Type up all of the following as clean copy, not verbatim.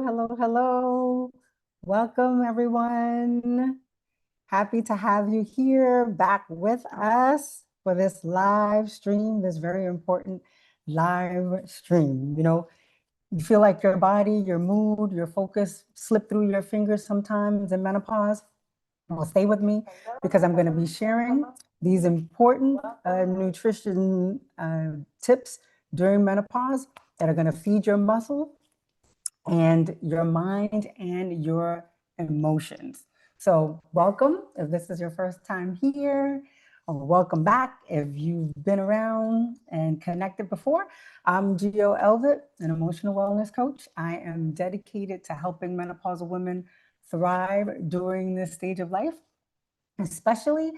hello. Welcome, everyone. Happy to have you here back with us for this live stream, this very important live stream. You feel like your body, your mood, your focus slip through your fingers sometimes in menopause. Well, stay with me because I'm going to be sharing these important nutrition tips during menopause that are going to feed your muscle and your mind and your emotions. So welcome if this is your first time here, or welcome back if you've been around and connected before. I'm Gio Elvitt, an emotional wellness coach. I am dedicated to helping menopausal women thrive during this stage of life, especially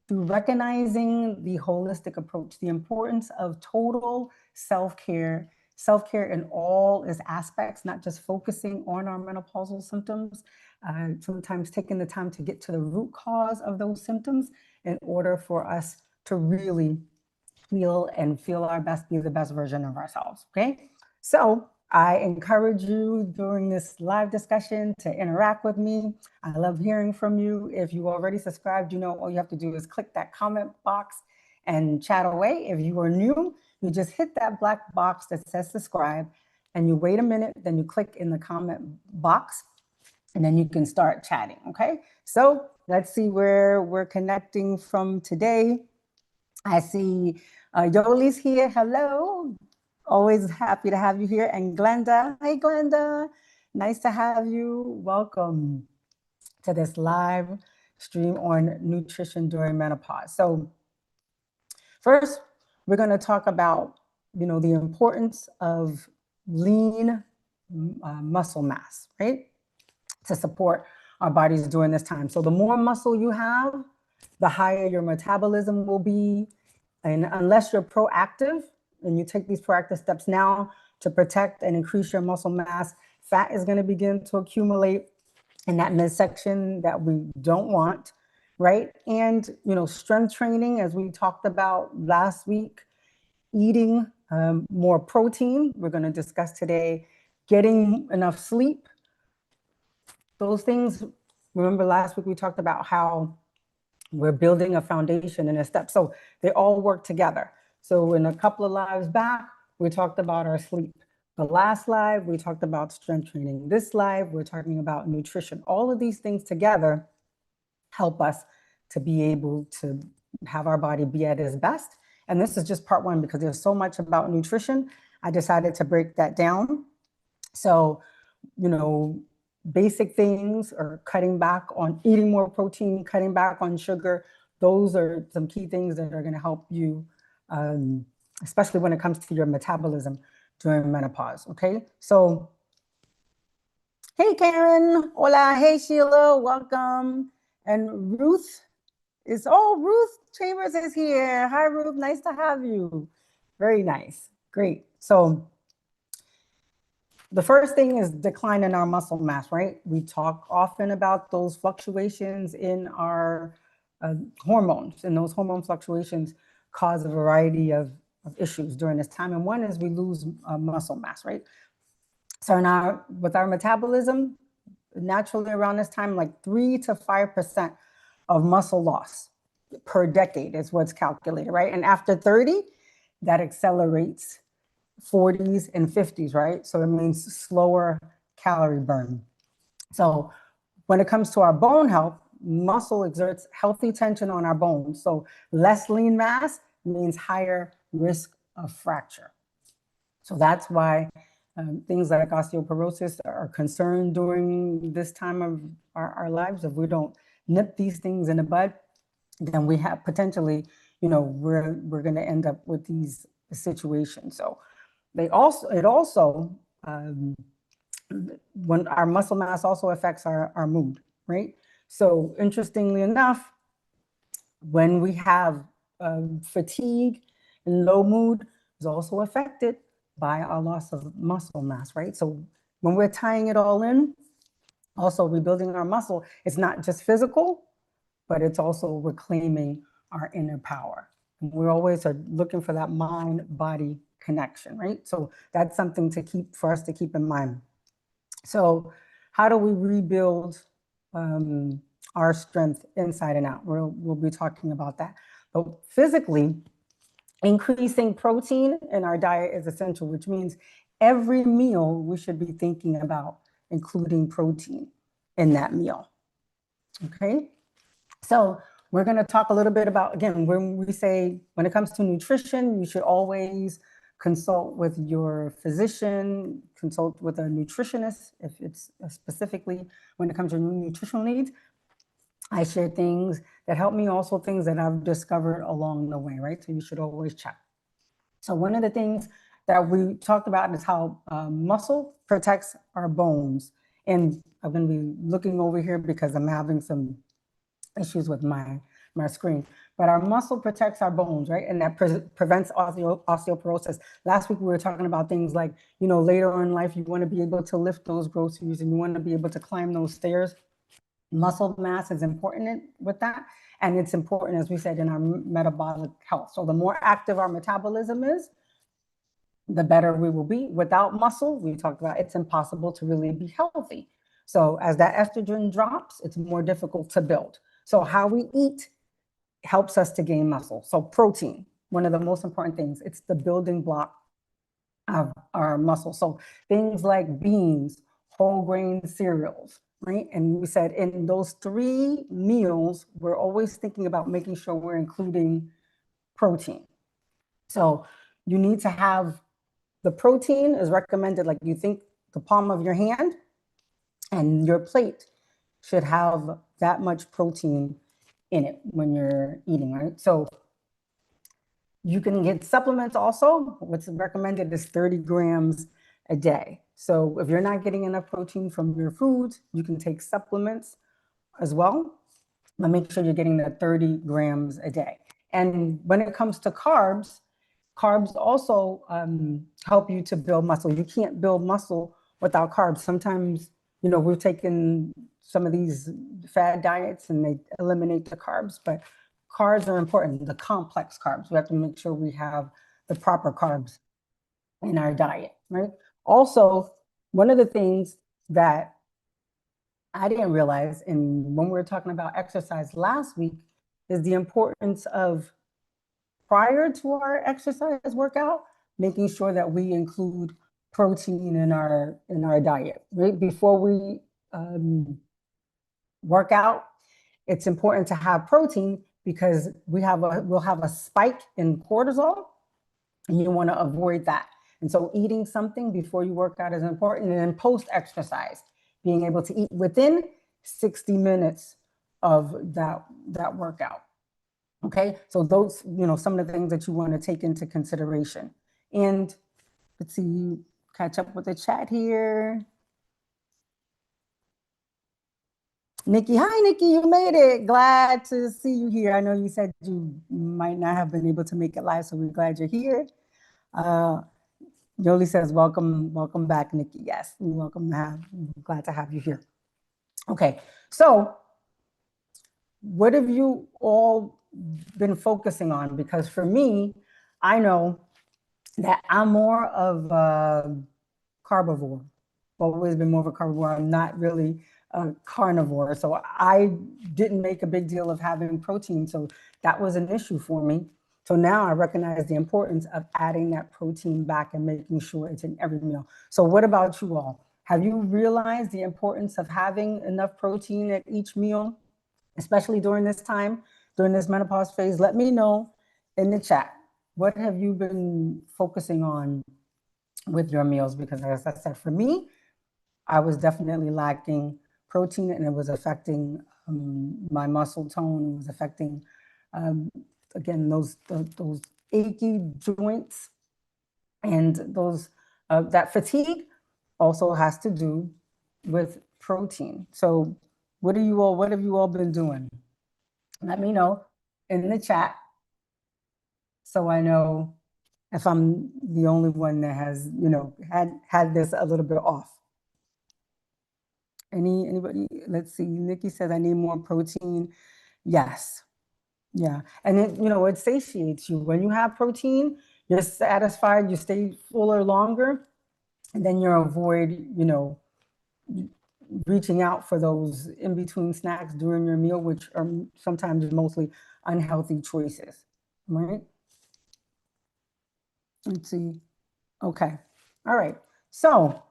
through recognizing the holistic approach, the importance of total self-care in all its aspects, not just focusing on our menopausal symptoms, sometimes taking the time to get to the root cause of those symptoms in order for us to really feel our best, be the best version of ourselves, okay? So I encourage you during this live discussion to interact with me. I love hearing from you. If you already subscribed, all you have to do is click that comment box and chat away. If you are new, you just hit that black box that says subscribe and you wait a minute, then you click in the comment box and then you can start chatting, okay? So let's see where we're connecting from today. I see Yoli's here. Hello. Always happy to have you here. And Glenda. Hey, Glenda. Nice to have you. Welcome to this live stream on nutrition during menopause. So first, we're going to talk about, the importance of lean muscle mass, right? To support our bodies during this time. So the more muscle you have, the higher your metabolism will be. And unless you're proactive and you take these proactive steps now to protect and increase your muscle mass, fat is going to begin to accumulate in that midsection that we don't want, right? And, strength training, as we talked about last week, eating more protein. We're going to discuss today getting enough sleep. Those things, remember last week we talked about how we're building a foundation and a step. So they all work together. So in a couple of lives back, we talked about our sleep. The last live, we talked about strength training. This live, we're talking about nutrition. All of these things together help us to be able to have our body be at its best. And this is just part one because there's so much about nutrition. I decided to break that down. So, basic things are cutting back on eating more protein, cutting back on sugar. Those are some key things that are going to help you, especially when it comes to your metabolism during menopause. Okay. So, hey, Karen. Hola. Hey, Sheila. Welcome. And Ruth Ruth Chambers is here. Hi, Ruth. Nice to have you. Very nice. Great. So, the first thing is decline in our muscle mass, right? We talk often about those fluctuations in our hormones, and those hormone fluctuations cause a variety of issues during this time. And one is we lose muscle mass, right? So now with our metabolism, naturally around this time, like 3 to 5% of muscle loss per decade is what's calculated, right? And after 30, that accelerates 40s and 50s, right? So it means slower calorie burn. So when it comes to our bone health, muscle exerts healthy tension on our bones. So less lean mass means higher risk of fracture. So that's why things like osteoporosis are concerned during this time of our lives. If we don't nip these things in the bud, then we have potentially, we're going to end up with these situations. So when our muscle mass also affects our mood, right? So interestingly enough, when we have fatigue and low mood is also affected by our loss of muscle mass, right? So when we're tying it all in, also rebuilding our muscle, it's not just physical, but it's also reclaiming our inner power. And we always are looking for that mind-body connection, right? So that's something for us to keep in mind. So how do we rebuild our strength inside and out? We'll be talking about that. But physically, increasing protein in our diet is essential, which means every meal we should be thinking about including protein in that meal. Okay, so we're going to talk a little bit about, again, when we say when it comes to nutrition, you should always consult with your physician, consult with a nutritionist if it's specifically when it comes to nutritional needs. I share things that help me, also things that I've discovered along the way, right? So you should always check. So one of the things that we talked about is how muscle protects our bones. And I'm going to be looking over here because I'm having some issues with my screen. But our muscle protects our bones, right? And that prevents osteoporosis. Last week we were talking about things like, you know, later in life you want to be able to lift those groceries and you want to be able to climb those stairs. Muscle mass is important with that. And it's important, as we said, in our metabolic health. So the more active our metabolism is, the better we will be. Without muscle, we talked about it's impossible to really be healthy. So as that estrogen drops, it's more difficult to build. So how we eat helps us to gain muscle. So protein, one of the most important things, it's the building block of our muscle. So things like beans, whole grain cereals, right? And we said in those 3 meals, we're always thinking about making sure we're including protein. So you need to have the protein is recommended, like you think the palm of your hand, and your plate should have that much protein in it when you're eating, right? So you can get supplements also. What's recommended is 30 grams a day. So if you're not getting enough protein from your foods, you can take supplements as well, but make sure you're getting the 30 grams a day. And when it comes to carbs, carbs also help you to build muscle. You can't build muscle without carbs. Sometimes, you know, we've taken some of these fad diets and they eliminate the carbs, but carbs are important, the complex carbs. We have to make sure we have the proper carbs in our diet, right? Also, one of the things that I didn't realize, and when we were talking about exercise last week, is the importance of prior to our exercise workout, making sure that we include protein in our diet, right? Before we work out, it's important to have protein because we'll have a spike in cortisol, and you want to avoid that. And so eating something before you work out is important. And then post-exercise, being able to eat within 60 minutes of that workout. Okay, so those, you know, some of the things that you want to take into consideration. And let's see, catch up with the chat here. Nikki, hi Nikki, you made it. Glad to see you here. I know you said you might not have been able to make it live, so we're glad you're here. Yoli says, welcome back, Nikki. Yes, we're glad to have you here. Okay, so what have you all been focusing on? Because for me, I know that I'm more of a carnivore. Always been more of a carnivore. I'm not really a carnivore. So I didn't make a big deal of having protein. So that was an issue for me. So now I recognize the importance of adding that protein back and making sure it's in every meal. So what about you all? Have you realized the importance of having enough protein at each meal, especially during this time, during this menopause phase? Let me know in the chat. What have you been focusing on with your meals? Because as I said, for me, I was definitely lacking protein and it was affecting my muscle tone. It was affecting, again, those achy joints and those that fatigue also has to do with protein. So what have you all been doing? Let me know in the chat so I know if I'm the only one that has, you know, had this a little bit off. Anybody? Let's see. Nikki says, I need more protein. Yes. Yeah. And it, you know, it satiates you. When you have protein, you're satisfied, you stay fuller longer, and then you avoid, you know, reaching out for those in-between snacks during your meal, which are sometimes mostly unhealthy choices, right? Let's see. Okay. All right. So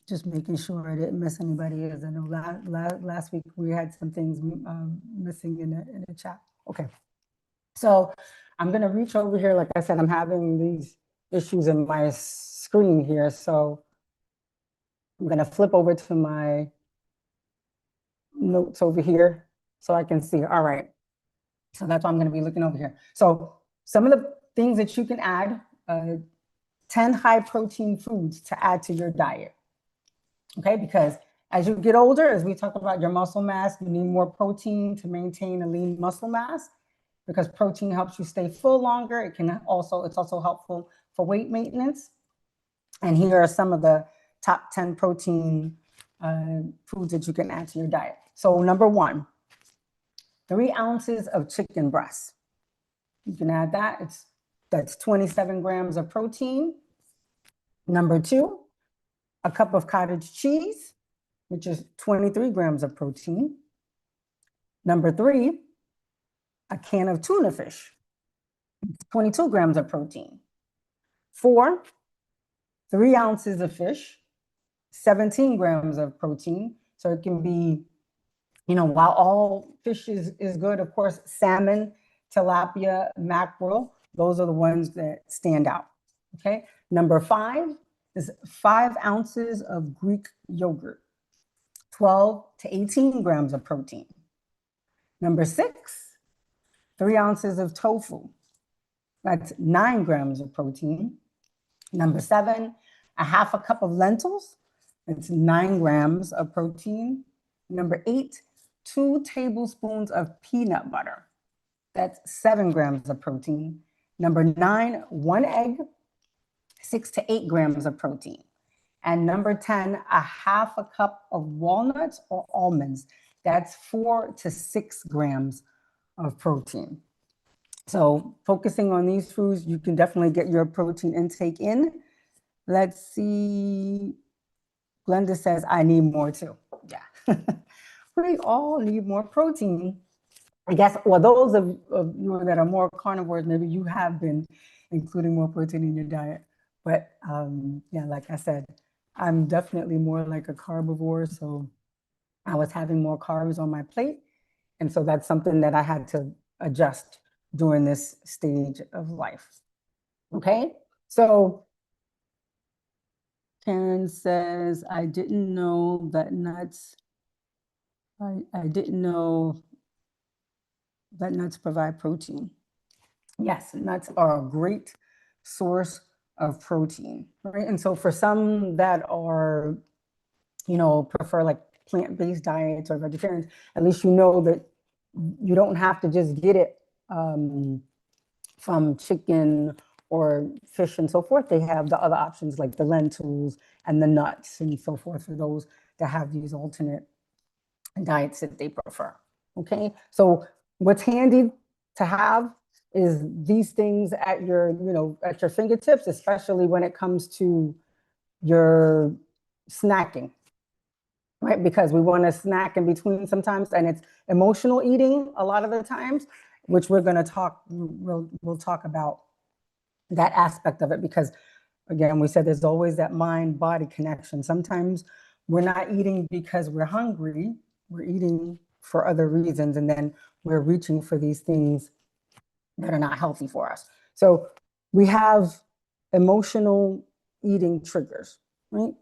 just making sure I didn't miss anybody, as I know last week we had some things missing in the chat. Okay. So I'm going to reach over here. Like I said, I'm having these issues in my screen here. So I'm going to flip over to my notes over here so I can see. All right. So that's why I'm going to be looking over here. So some of the things that you can add, 10 high protein foods to add to your diet. Okay, because as you get older, as we talk about your muscle mass, you need more protein to maintain a lean muscle mass, because protein helps you stay full longer. It's also helpful for weight maintenance. And here are some of the top 10 protein foods that you can add to your diet. So number 1, 3 ounces of chicken breast. You can add that. That's 27 grams of protein. Number 2, a cup of cottage cheese, which is 23 grams of protein. Number 3, a can of tuna fish, 22 grams of protein. 4, 3 ounces of fish, 17 grams of protein. So it can be, while all fish is good, of course, salmon, tilapia, mackerel, those are the ones that stand out. Okay. Number 5 is 5 ounces of Greek yogurt, 12 to 18 grams of protein. Number 6, 3 ounces of tofu. That's 9 grams of protein. Number 7, a half a cup of lentils. It's 9 grams of protein. Number 8, 2 tablespoons of peanut butter. That's 7 grams of protein. Number 9, 1 egg, 6 to 8 grams of protein. And number 10, a half a cup of walnuts or almonds. That's 4 to 6 grams of protein. So focusing on these foods, you can definitely get your protein intake in. Let's see. Glenda says, I need more too. Yeah. We all need more protein. I guess, well, those of you that are more carnivores, maybe you have been including more protein in your diet. But yeah, like I said, I'm definitely more like a carbivore. So I was having more carbs on my plate. And so that's something that I had to adjust during this stage of life. Okay. So Karen says, I didn't know that nuts, I didn't know that nuts provide protein. Yes, nuts are a great source of protein, right? And so for some that are, prefer like plant-based diets or vegetarians, at least you know that you don't have to just get it from chicken or fish and so forth. They have the other options like the lentils and the nuts and so forth for those that have these alternate diets that they prefer. Okay, so what's handy to have is these things at your, at your fingertips, especially when it comes to your snacking, right? Because we want to snack in between sometimes, and it's emotional eating a lot of the times, which we'll talk about that aspect of it, because again, we said there's always that mind-body connection. Sometimes we're not eating because we're hungry, we're eating for other reasons, and then we're reaching for these things that are not healthy for us. So we have emotional eating triggers, right?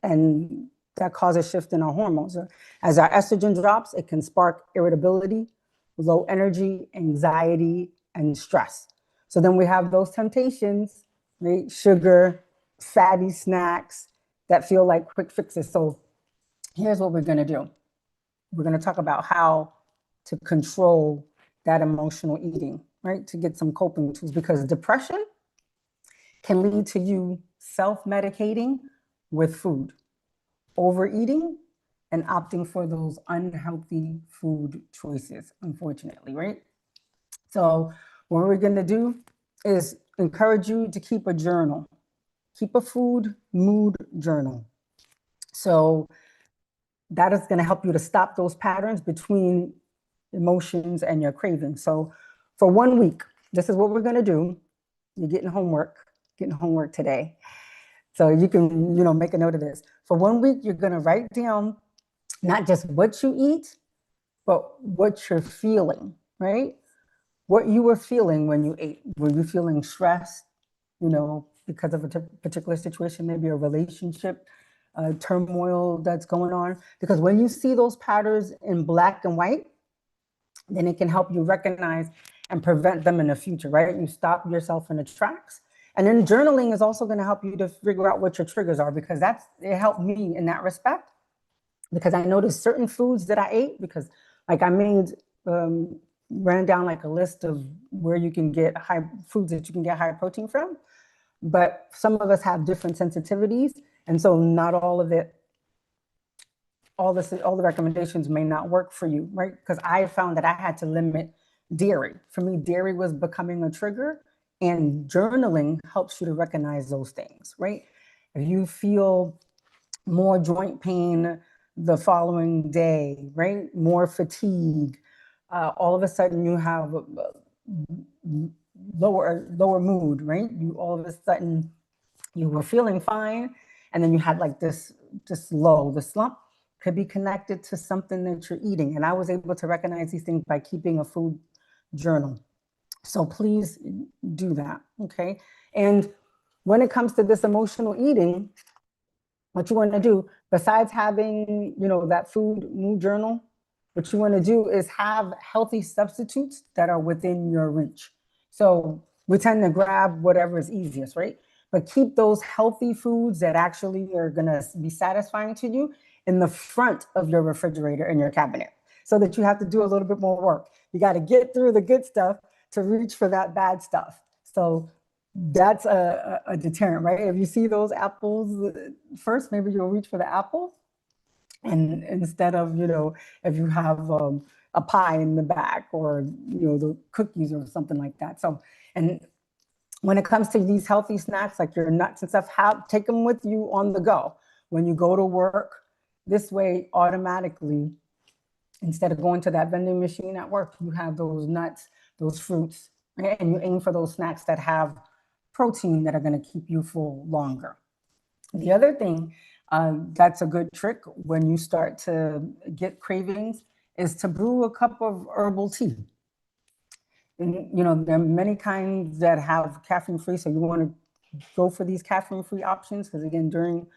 And that causes shift in our hormones. As our estrogen drops, it can spark irritability, low energy, anxiety, and stress. So then we have those temptations, right? Sugar, fatty snacks that feel like quick fixes. So here's what we're going to do. We're going to talk about how to control that emotional eating, right? To get some coping tools, because depression can lead to you self-medicating with food, overeating, and opting for those unhealthy food choices, unfortunately, right? So what we're going to do is encourage you to keep a journal, keep a food mood journal. So that is going to help you to stop those patterns between emotions and your cravings. So for 1 week, this is what we're going to do. You're getting homework today. So you can, make a note of this. For 1 week, you're going to write down not just what you eat, but what you're feeling, right? What you were feeling when you ate. Were you feeling stressed, because of a particular situation, maybe a relationship turmoil that's going on? Because when you see those patterns in black and white, then it can help you recognize and prevent them in the future, right? You stop yourself in the tracks. And then journaling is also going to help you to figure out what your triggers are, because it helped me in that respect. Because I noticed certain foods that I ate, because like I ran down like a list of where you can get foods that you can get high protein from. But some of us have different sensitivities. And so not all of it, all the recommendations may not work for you, right? Because I found that I had to limit dairy. For me, dairy was becoming a trigger, and journaling helps you to recognize those things, right? If you feel more joint pain the following day, right? More fatigue, all of a sudden you have lower mood, right? You all of a sudden you were feeling fine, and then you had like this the slump could be connected to something that you're eating. And I was able to recognize these things by keeping a food journal. So please do that, okay? And when it comes to this emotional eating, what you want to do, besides having, that food mood journal, what you want to do is have healthy substitutes that are within your reach. So we tend to grab whatever is easiest, right? But keep those healthy foods that actually are going to be satisfying to you in the front of your refrigerator in your cabinet, so that you have to do a little bit more work. You got to get through the good stuff to reach for that bad stuff. So that's a deterrent, right? If you see those apples first, maybe you'll reach for the apple, and instead of, if you have a pie in the back, or the cookies or something like that. So, and when it comes to these healthy snacks, like your nuts and stuff, take them with you on the go when you go to work. This way, automatically, instead of going to that vending machine at work, you have those nuts, those fruits, right? And you aim for those snacks that have protein that are going to keep you full longer. The other thing that's a good trick when you start to get cravings is to brew a cup of herbal tea. And, there are many kinds that have caffeine free, so you want to go for these caffeine free options, because again, during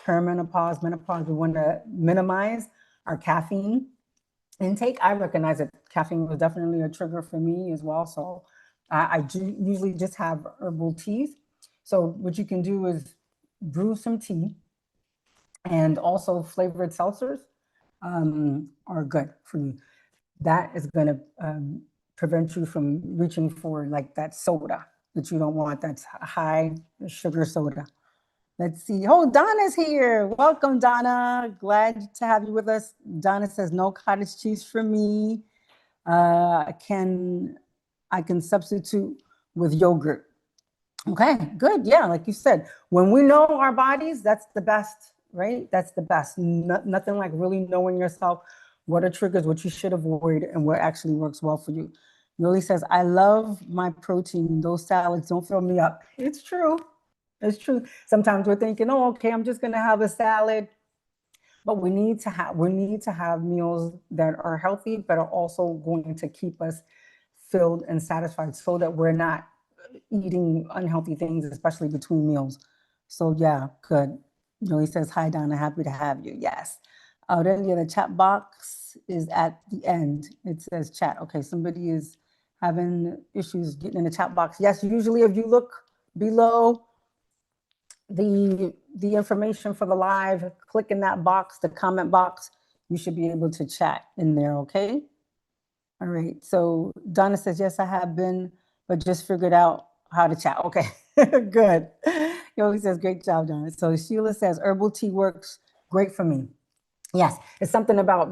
perimenopause, menopause, we want to minimize our caffeine intake. I recognize that caffeine was definitely a trigger for me as well. So I do usually just have herbal teas. So what you can do is brew some tea, and also flavored seltzers are good for you. That is going to prevent you from reaching for like that soda that you don't want. That's high sugar soda. Let's see. Oh, Donna's here. Welcome, Donna. Glad to have you with us. Donna says no cottage cheese for me. I can substitute with yogurt. Okay, good. Yeah, like you said, when we know our bodies, that's the best, right? That's the best. Nothing like really knowing yourself, what are triggers, what you should avoid, and what actually works well for you. Yoli says, I love my protein. Those salads don't fill me up. It's true. It's true. Sometimes we're thinking, oh, okay, I'm just going to have a salad. But we need to have meals that are healthy, but are also going to keep us filled and satisfied, so that we're not eating unhealthy things, especially between meals. So yeah, good. Joey says, hi, Donna, happy to have you. Yes. Then the chat box is at the end. It says chat. Okay, somebody is having issues getting in the chat box. Yes, usually if you look below the information for the live, click in that box, the comment box, you should be able to chat in there, okay? All right, so Donna says, yes, I have been, but just figured out how to chat. Okay, good. Yogi says, great job, Donna. So Sheila says, herbal tea works great for me. Yes, it's something about,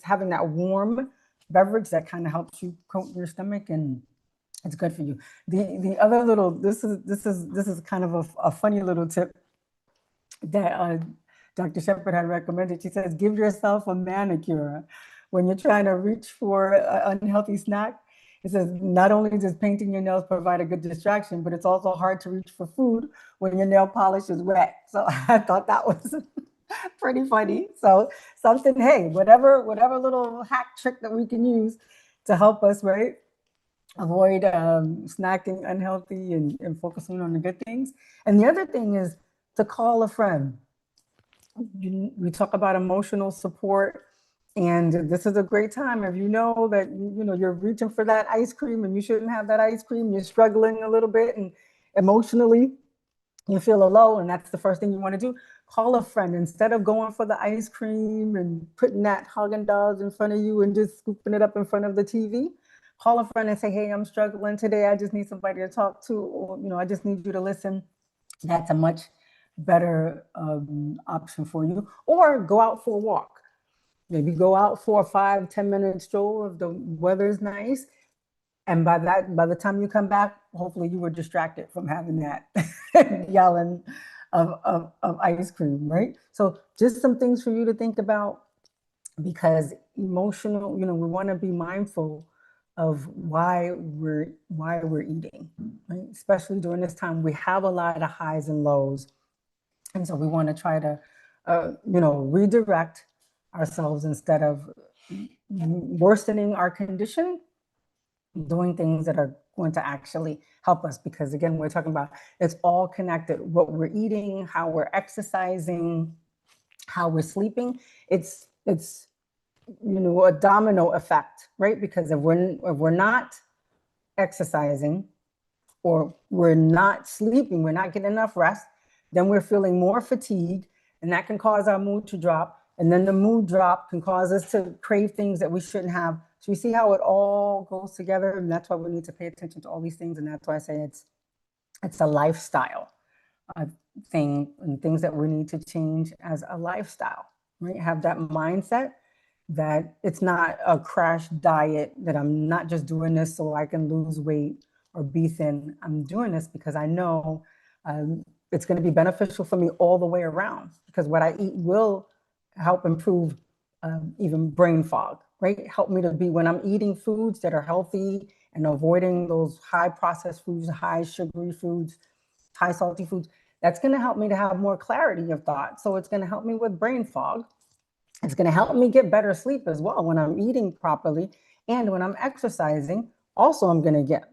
having that warm beverage that kind of helps you coat your stomach and It's good for you. The other little, this is kind of a funny little tip that Dr. Shepherd had recommended. She says, give yourself a manicure when you're trying to reach for an unhealthy snack. It says, not only does painting your nails provide a good distraction, but it's also hard to reach for food when your nail polish is wet. So I thought that was pretty funny. So something, hey, whatever little hack trick that we can use to help us, right? Avoid snacking unhealthy and focusing on the good things. And the other thing is to call a friend. We talk about emotional support, and this is a great time if you know that you're reaching for that ice cream and you shouldn't have that ice cream, you're struggling a little bit and emotionally you feel low, and that's the first thing you want to do. Call a friend instead of going for the ice cream and putting that Haagen-Dazs in front of you and just scooping it up in front of the TV. Call a friend and say, hey, I'm struggling today, I just need somebody to talk to, or I just need you to listen. That's a much better option for you. Or go out for a walk. Maybe go out for a 5-10 minute stroll if the weather is nice. And by the time you come back, hopefully you were distracted from having that yelling of ice cream, right? So just some things for you to think about, because emotional, we want to be mindful of why we're eating, right? Especially during this time, we have a lot of highs and lows. And so we want to try to, redirect ourselves instead of worsening our condition, doing things that are going to actually help us. Because again, we're talking about, it's all connected. What we're eating, how we're exercising, how we're sleeping. It's a domino effect, right? Because if we're not exercising, or we're not sleeping, we're not getting enough rest, then we're feeling more fatigued, and that can cause our mood to drop. And then the mood drop can cause us to crave things that we shouldn't have. So you see how it all goes together, and that's why we need to pay attention to all these things. And that's why I say it's a lifestyle thing, and things that we need to change as a lifestyle, right? Have that mindset that it's not a crash diet, that I'm not just doing this so I can lose weight or be thin. I'm doing this because I know it's going to be beneficial for me all the way around, because what I eat will help improve even brain fog, right? Help me to be, when I'm eating foods that are healthy and avoiding those high processed foods, high sugary foods, high salty foods, that's going to help me to have more clarity of thought. So it's going to help me with brain fog. It's going to help me get better sleep as well when I'm eating properly. And when I'm exercising, also I'm going to get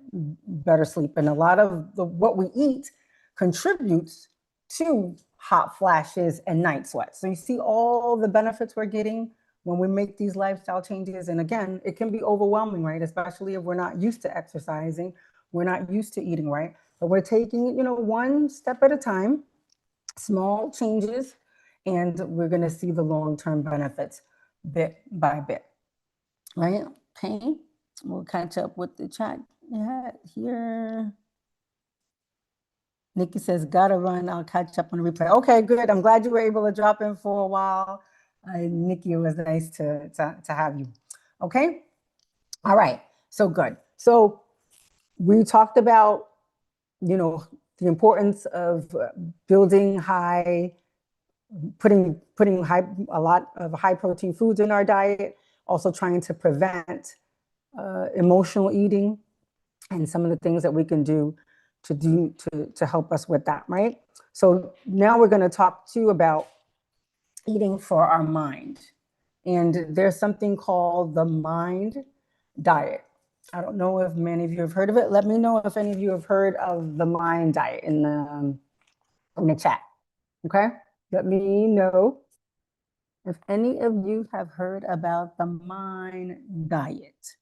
better sleep. And a lot of what we eat contributes to hot flashes and night sweats. So you see all the benefits we're getting when we make these lifestyle changes. And again, it can be overwhelming, right? Especially if we're not used to exercising, we're not used to eating right. But we're taking, one step at a time, small changes, and we're going to see the long-term benefits bit by bit, right? Okay, we'll catch up with the chat here. Nikki says, gotta run, I'll catch up on the replay. Okay, good. I'm glad you were able to drop in for a while. Nikki, it was nice to have you. Okay, all right, so good. So we talked about, the importance of building putting a lot of high protein foods in our diet, also trying to prevent emotional eating, and some of the things that we can do to help us with that, right? So now we're going to talk to you about eating for our mind. And there's something called the Mind Diet. I don't know if many of you have heard of it. Let me know if any of you have heard of the Mind Diet in the chat. Okay, let me know if any of you have heard about the Mind Diet.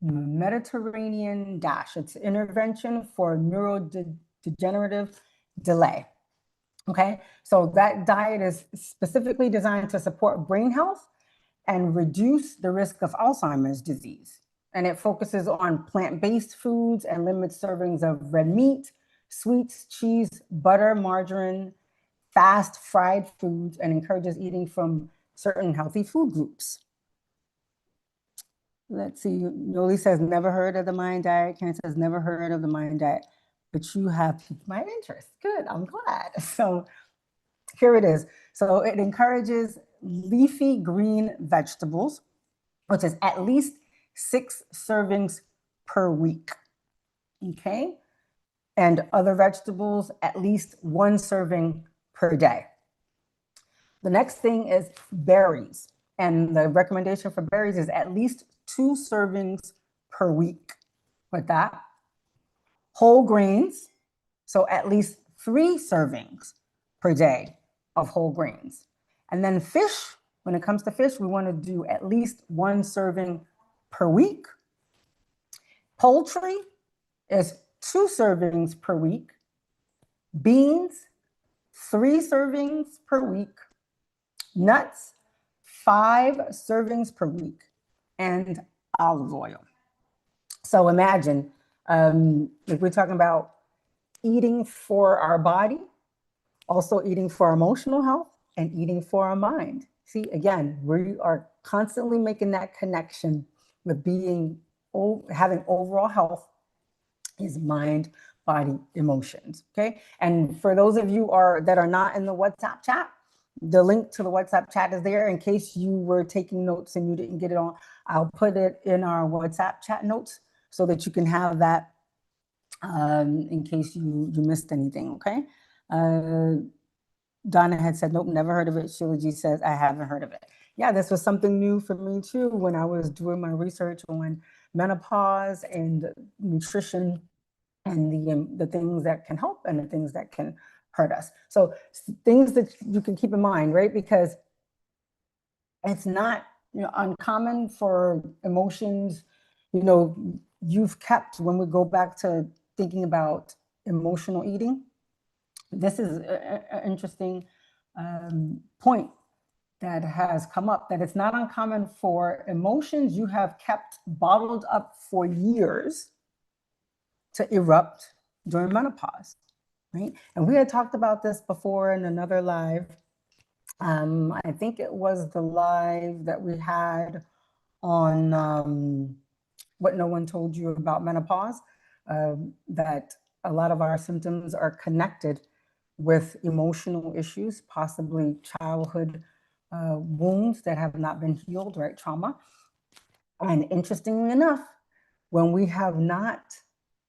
Mediterranean DASH. It's intervention for neurodegenerative delay. Okay, so that diet is specifically designed to support brain health and reduce the risk of Alzheimer's disease. And it focuses on plant-based foods and limits servings of red meat, sweets, cheese, butter, margarine, fast fried foods, and encourages eating from certain healthy food groups. Let's see. Yoli says, never heard of the Mayan Diet. Karen says, never heard of the Mayan Diet, but you have piqued my interest. Good, I'm glad. So here it is. So it encourages leafy green vegetables, which is at least 6 servings per week. Okay. And other vegetables, at least 1 serving per day. The next thing is berries. And the recommendation for berries is at least 2 servings per week with that. Whole grains, so at least 3 servings per day of whole grains. And then fish, when it comes to fish, we want to do at least 1 serving per week. Poultry is 2 servings per week. Beans, 3 servings per week. Nuts, 5 servings per week. And olive oil. So imagine, if we're talking about eating for our body, also eating for our emotional health, and eating for our mind. See, again, we are constantly making that connection with having overall health is mind, body, emotions. Okay. And for those of you that are not in the WhatsApp chat, the link to the WhatsApp chat is there in case you were taking notes and you didn't get it on. I'll put it in our WhatsApp chat notes so that you can have that in case you missed anything. Okay. Donna had said, nope, never heard of it. Sheila G says, I haven't heard of it. Yeah, this was something new for me too when I was doing my research on menopause and nutrition and the things that can help and the things that can hurt us. So things that you can keep in mind, right? Because it's not uncommon for emotions, you've kept, when we go back to thinking about emotional eating, this is an interesting point that has come up, that it's not uncommon for emotions you have kept bottled up for years to erupt during menopause, right? And we had talked about this before in another live. I think it was the live that we had on what no one told you about menopause, that a lot of our symptoms are connected with emotional issues, possibly childhood wounds that have not been healed, right? Trauma. And interestingly enough, when we have not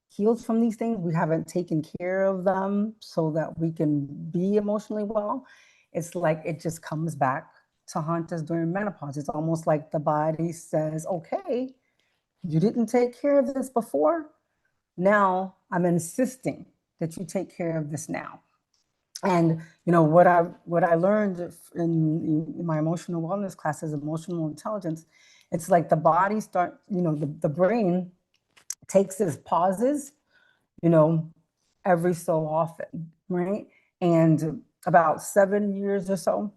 healed from these things, we haven't taken care of them so that we can be emotionally well, it's like it just comes back to haunt us during menopause. It's almost like the body says, okay, you didn't take care of this before. Now I'm insisting that you take care of this now. And what I learned in my emotional wellness classes, emotional intelligence, it's like the body the brain takes its pauses, every so often, right? And about 7 years or so,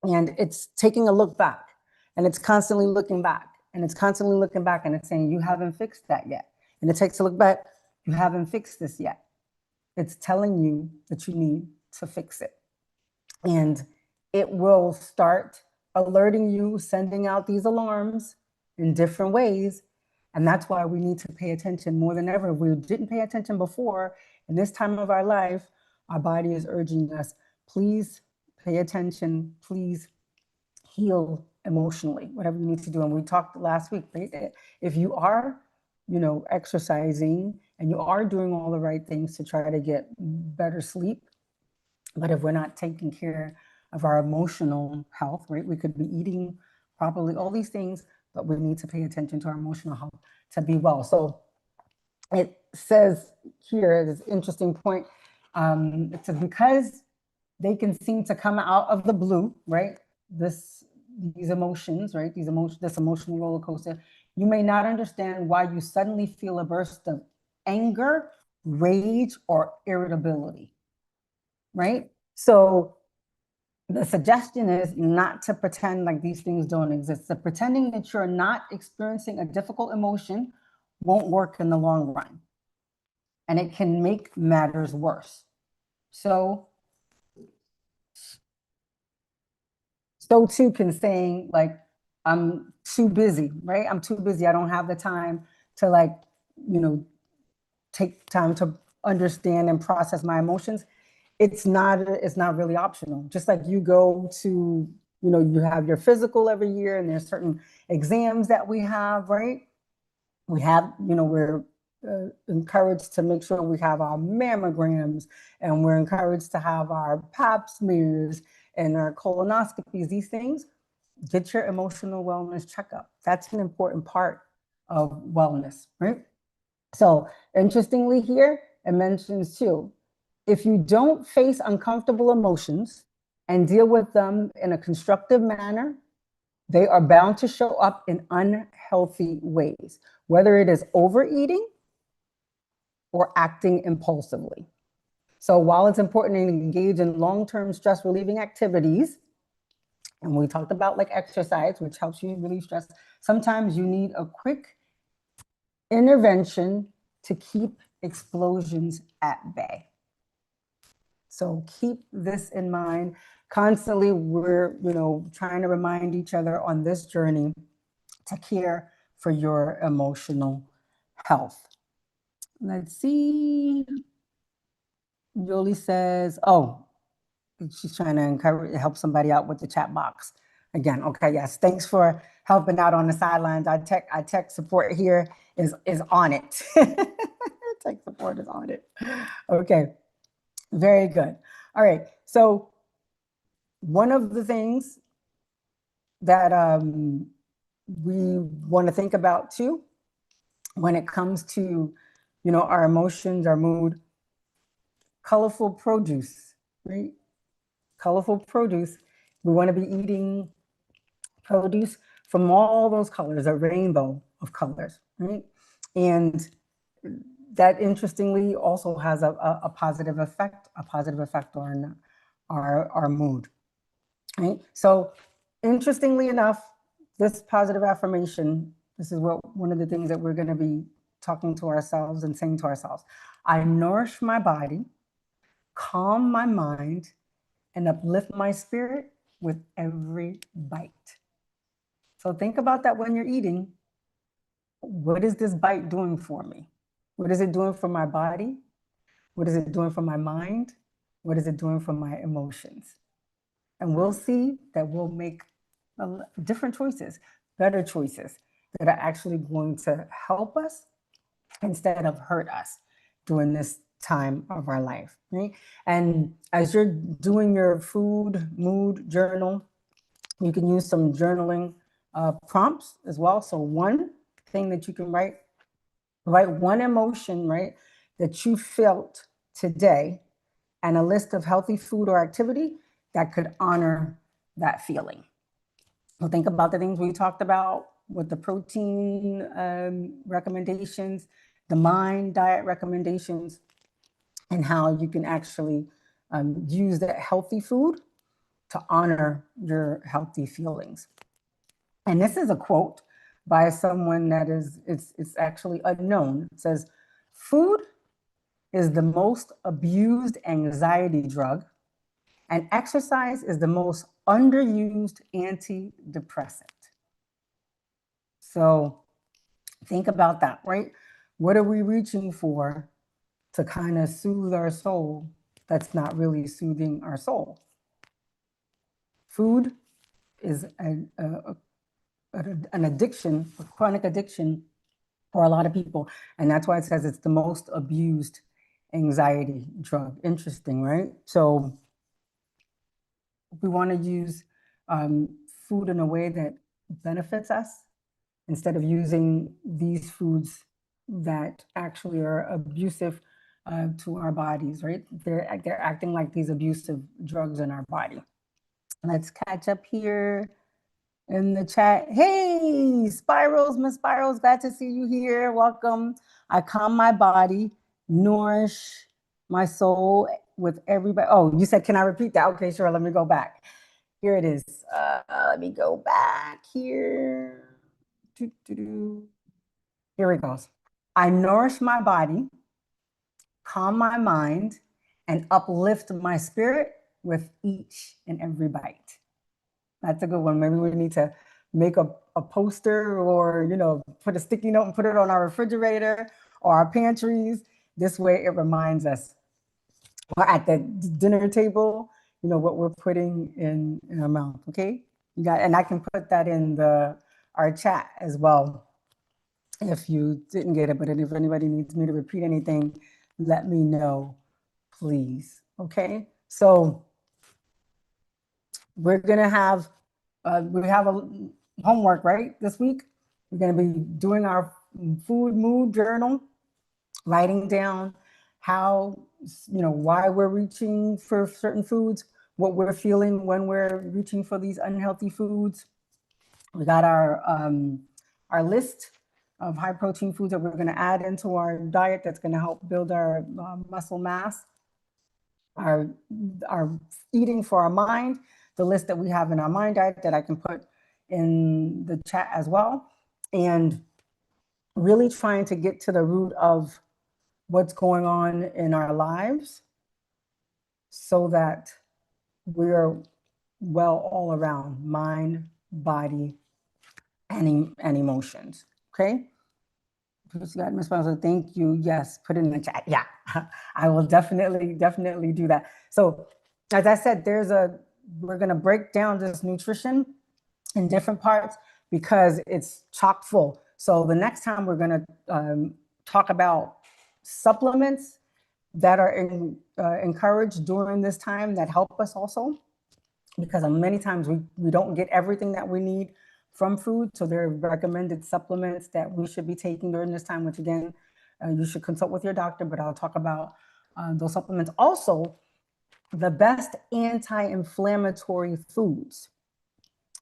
and it's taking a look back, and it's constantly looking back, and it's constantly looking back, and it's saying, you haven't fixed that yet. And it takes a look back, you haven't fixed this yet. It's telling you that you need to fix it. And it will start alerting you, sending out these alarms in different ways. And that's why we need to pay attention more than ever. If we didn't pay attention before, in this time of our life, our body is urging us, please pay attention, please heal emotionally, whatever you need to do. And we talked last week, right? If you are, exercising and you are doing all the right things to try to get better sleep, but if we're not taking care of our emotional health, right? We could be eating properly, all these things, but we need to pay attention to our emotional health to be well. So it says here, this interesting point, it says, because they can seem to come out of the blue, right? These emotions, right? This emotional roller coaster, you may not understand why you suddenly feel a burst of anger, rage, or irritability, right? So the suggestion is not to pretend like these things don't exist. So pretending that you're not experiencing a difficult emotion won't work in the long run. And it can make matters worse. So too can saying like, I'm too busy, right? I'm too busy. I don't have the time to like, take time to understand and process my emotions. It's not really optional. Just like you go to, you have your physical every year and there's certain exams that we have, right? We're encouraged to make sure we have our mammograms, and we're encouraged to have our pap smears and our colonoscopies, these things. Get your emotional wellness checkup. That's an important part of wellness, right? So interestingly here, it mentions too, if you don't face uncomfortable emotions and deal with them in a constructive manner, they are bound to show up in unhealthy ways, whether it is overeating or acting impulsively. So while it's important to engage in long-term stress relieving activities, and we talked about like exercise, which helps you relieve stress, sometimes you need a quick intervention to keep explosions at bay. So keep this in mind. Constantly, we're trying to remind each other on this journey to care for your emotional health. Let's see. Jolie says, oh, she's trying to help somebody out with the chat box. Again, okay, yes. Thanks for helping out on the sidelines. Our tech support here is on it. Tech support is on it. Okay, very good. All right, so one of the things that we want to think about too, when it comes to, our emotions, our mood, colorful produce, right? Colorful produce. We want to be eating produce from all those colors, a rainbow of colors, right? And that interestingly also has a positive effect on our mood, right? So interestingly enough, this positive affirmation, this is one of the things that we're going to be talking to ourselves and saying to ourselves. I nourish my body, calm my mind, and uplift my spirit with every bite. So think about that when you're eating. What is this bite doing for me? What is it doing for my body? What is it doing for my mind? What is it doing for my emotions? And we'll see that we'll make different choices, better choices that are actually going to help us instead of hurt us during this time of our life, right? And as you're doing your food mood journal, you can use some journaling prompts as well. So one thing that you can write one emotion, right, that you felt today, and a list of healthy food or activity that could honor that feeling. So think about the things we talked about with the protein recommendations, the Mayan Diet recommendations, and how you can actually use that healthy food to honor your healthy feelings. And this is a quote by someone that it's actually unknown. It says, food is the most abused anxiety drug, and exercise is the most underused antidepressant. So think about that, right? What are we reaching for to kind of soothe our soul that's not really soothing our soul? Food is an addiction, a chronic addiction for a lot of people. And that's why it says it's the most abused anxiety drug. Interesting, right? So we want to use food in a way that benefits us instead of using these foods that actually are abusive to our bodies, right? They're acting like these abusive drugs in our body. Let's catch up here in the chat. Hey, Spirals, Miss Spirals, glad to see you here. Welcome. I calm my body, nourish my soul with everybody. Oh, you said, can I repeat that? Okay, sure. Let me go back. Here it is. Let me go back here. Here it goes. I nourish my body, calm my mind, and uplift my spirit with each and every bite. That's a good one. Maybe we need to make a poster or, put a sticky note and put it on our refrigerator or our pantries. This way it reminds us, or at the dinner table, what we're putting in our mouth, okay? And I can put that in our chat as well if you didn't get it, but if anybody needs me to repeat anything, let me know, please, okay? So we're gonna have, we have a homework, right, this week? We're gonna be doing our food mood journal, writing down how, why we're reaching for certain foods, what we're feeling when we're reaching for these unhealthy foods. We got our list of high protein foods that we're going to add into our diet that's going to help build our muscle mass, our eating for our mind, the list that we have in our Mind Diet that I can put in the chat as well, and really trying to get to the root of what's going on in our lives so that we're well all around, mind, body, and emotions, okay? Ms. Spencer, thank you. Yes, put it in the chat. Yeah, I will definitely do that. So as I said, we're gonna break down this nutrition in different parts because it's chock full. So the next time we're gonna talk about supplements that are encouraged during this time that help us also, because many times we don't get everything that we need from food. So there are recommended supplements that we should be taking during this time, which again, you should consult with your doctor, but I'll talk about those supplements. Also, the best anti-inflammatory foods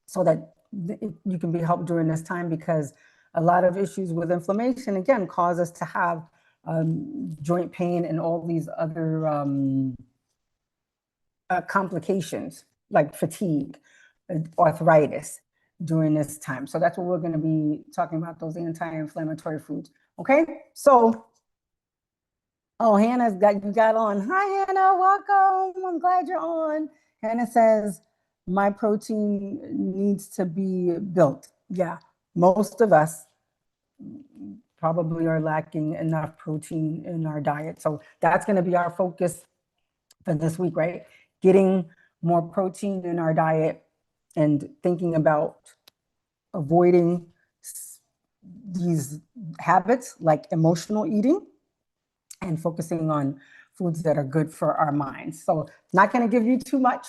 so that you can be helped during this time, because a lot of issues with inflammation, again, cause us to have joint pain and all these other complications like fatigue, arthritis during this time. So that's what we're going to be talking about, those anti-inflammatory foods. Okay, so, oh, Hannah's you got on. Hi, Hannah, welcome. I'm glad you're on. Hannah says, my protein needs to be built. Yeah, most of us probably are lacking enough protein in our diet. So that's going to be our focus for this week, right? Getting more protein in our diet and thinking about avoiding these habits like emotional eating and focusing on foods that are good for our minds. So not going to give you too much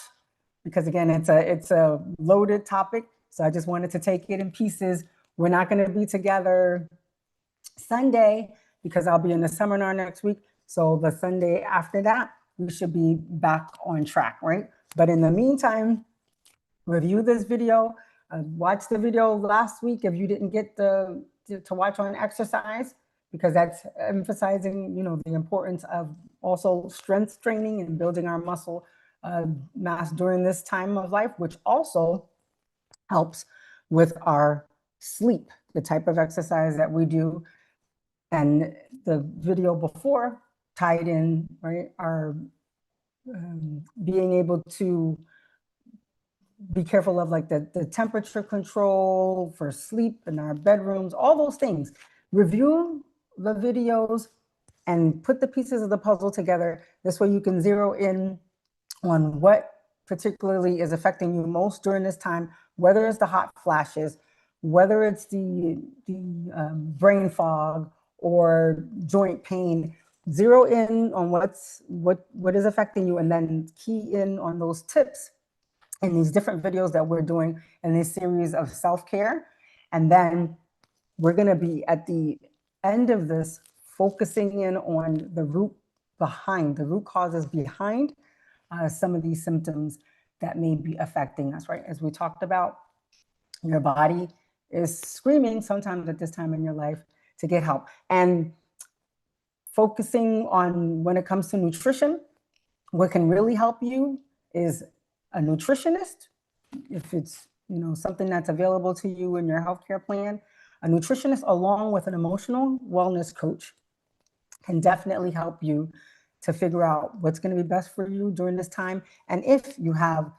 because again, it's a loaded topic. So I just wanted to take it in pieces. We're not going to be together Sunday because I'll be in the seminar next week. So the Sunday after that, we should be back on track, right? But in the meantime, review this video, watch the video last week if you didn't get to watch on exercise, because that's emphasizing, the importance of also strength training and building our muscle mass during this time of life, which also helps with our sleep, the type of exercise that we do. And the video before tied in, right, our being able to be careful of like the temperature control for sleep in our bedrooms, all those things. Review the videos and put the pieces of the puzzle together. This way you can zero in on what particularly is affecting you most during this time, whether it's the hot flashes, whether it's the brain fog or joint pain. Zero in on what is affecting you, and then key in on those tips in these different videos that we're doing in this series of self-care. And then we're going to be at the end of this focusing in on the root causes behind some of these symptoms that may be affecting us, right? As we talked about, your body is screaming sometimes at this time in your life to get help. And focusing on when it comes to nutrition, what can really help you is a nutritionist, if it's something that's available to you in your healthcare plan. A nutritionist along with an emotional wellness coach can definitely help you to figure out what's going to be best for you during this time. And if you have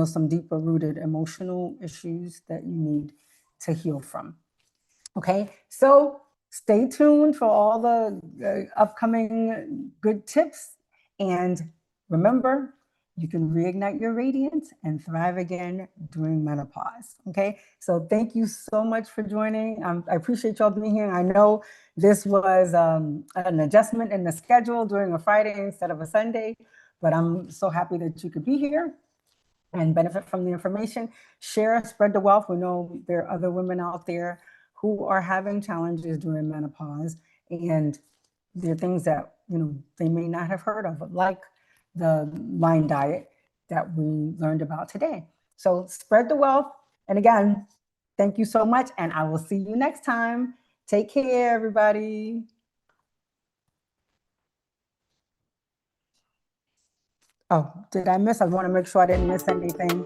some deeper rooted emotional issues that you need to heal from. Okay, so stay tuned for all the upcoming good tips. And remember, you can reignite your radiance and thrive again during menopause. Okay, so thank you so much for joining. I appreciate y'all being here. I know this was an adjustment in the schedule during a Friday instead of a Sunday, but I'm so happy that you could be here and benefit from the information. Share, spread the wealth. We know there are other women out there who are having challenges during menopause, and there are things that they may not have heard of, like the Mayan Diet that we learned about today. So spread the wealth. And again, thank you so much, and I will see you next time. Take care, everybody. Oh, did I miss? I want to make sure I didn't miss anything.